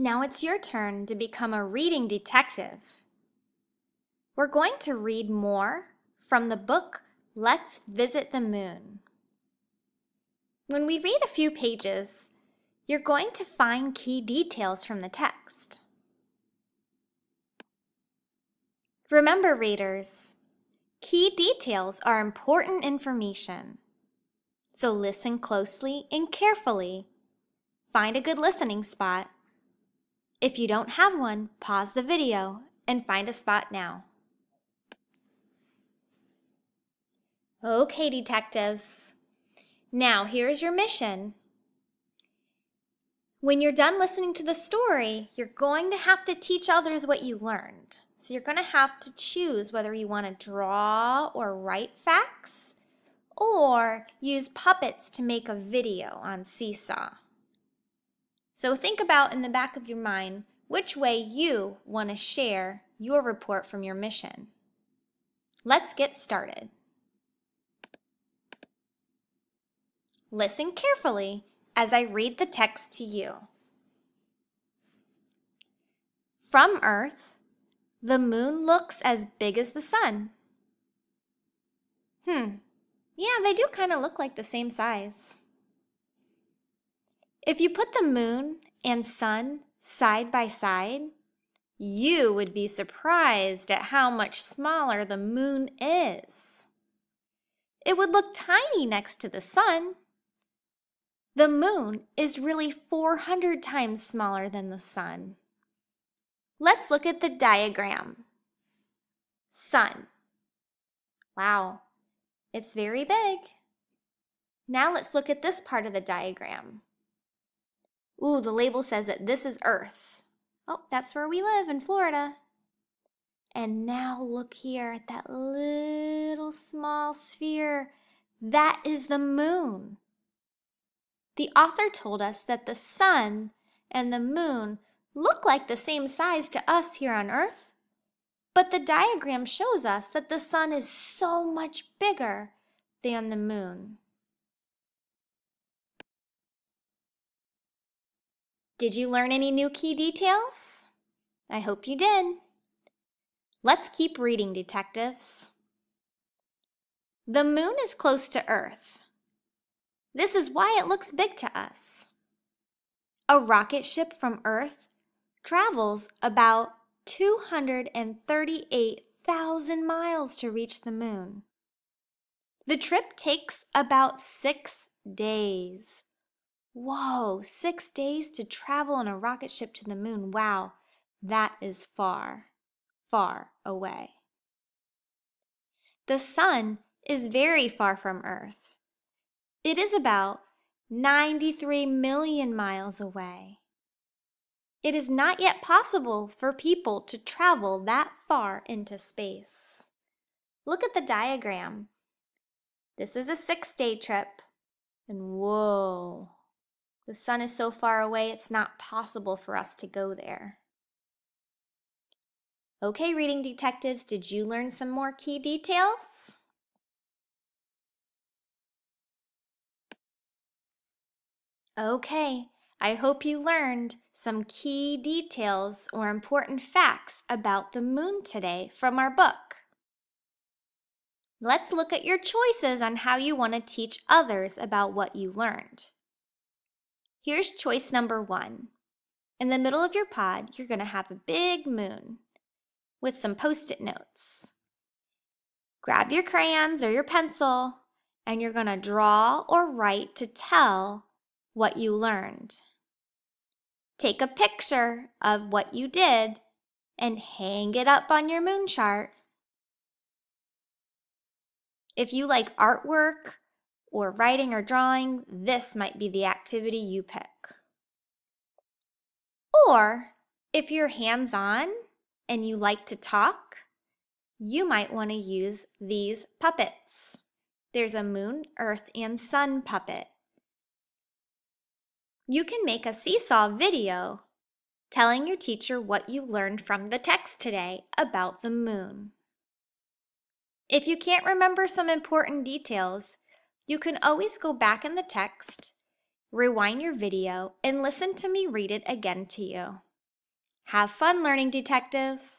Now it's your turn to become a reading detective. We're going to read more from the book, Let's Visit the Moon. When we read a few pages, you're going to find key details from the text. Remember, readers, key details are important information. So listen closely and carefully. Find a good listening spot. If you don't have one, pause the video and find a spot now. Okay, detectives. Now, here's your mission. When you're done listening to the story, you're going to have to teach others what you learned. So you're going to have to choose whether you want to draw or write facts or use puppets to make a video on Seesaw. So think about in the back of your mind which way you want to share your report from your mission. Let's get started. Listen carefully as I read the text to you. From Earth, the moon looks as big as the sun. Yeah, they do kind of look like the same size. If you put the moon and sun side by side, you would be surprised at how much smaller the moon is. It would look tiny next to the sun. The moon is really 400 times smaller than the sun. Let's look at the diagram. Sun. Wow, it's very big. Now let's look at this part of the diagram. Ooh, the label says that this is Earth. Oh, that's where we live in Florida. And now look here at that little small sphere. That is the moon. The author told us that the sun and the moon look like the same size to us here on Earth, but the diagram shows us that the sun is so much bigger than the moon. Did you learn any new key details? I hope you did. Let's keep reading, detectives. The moon is close to Earth. This is why it looks big to us. A rocket ship from Earth travels about 238,000 miles to reach the moon. The trip takes about 6 days. Whoa, 6 days to travel on a rocket ship to the moon. Wow, that is far, far away. The sun is very far from Earth. It is about 93 million miles away. It is not yet possible for people to travel that far into space. Look at the diagram. This is a 6-day trip, and whoa, the sun is so far away it's not possible for us to go there. Okay, reading detectives, did you learn some more key details? Okay, I hope you learned some key details or important facts about the moon today from our book. Let's look at your choices on how you want to teach others about what you learned. Here's choice number 1. In the middle of your pod, you're going to have a big moon with some Post-it notes. Grab your crayons or your pencil, and you're going to draw or write to tell what you learned. Take a picture of what you did and hang it up on your moon chart. If you like artwork or writing or drawing, this might be the activity you pick. Or if you're hands-on and you like to talk, you might want to use these puppets. There's a moon, earth, and sun puppet. You can make a seesaw video telling your teacher what you learned from the text today about the moon. If you can't remember some important details, you can always go back in the text, rewind your video, and listen to me read it again to you. Have fun learning, detectives!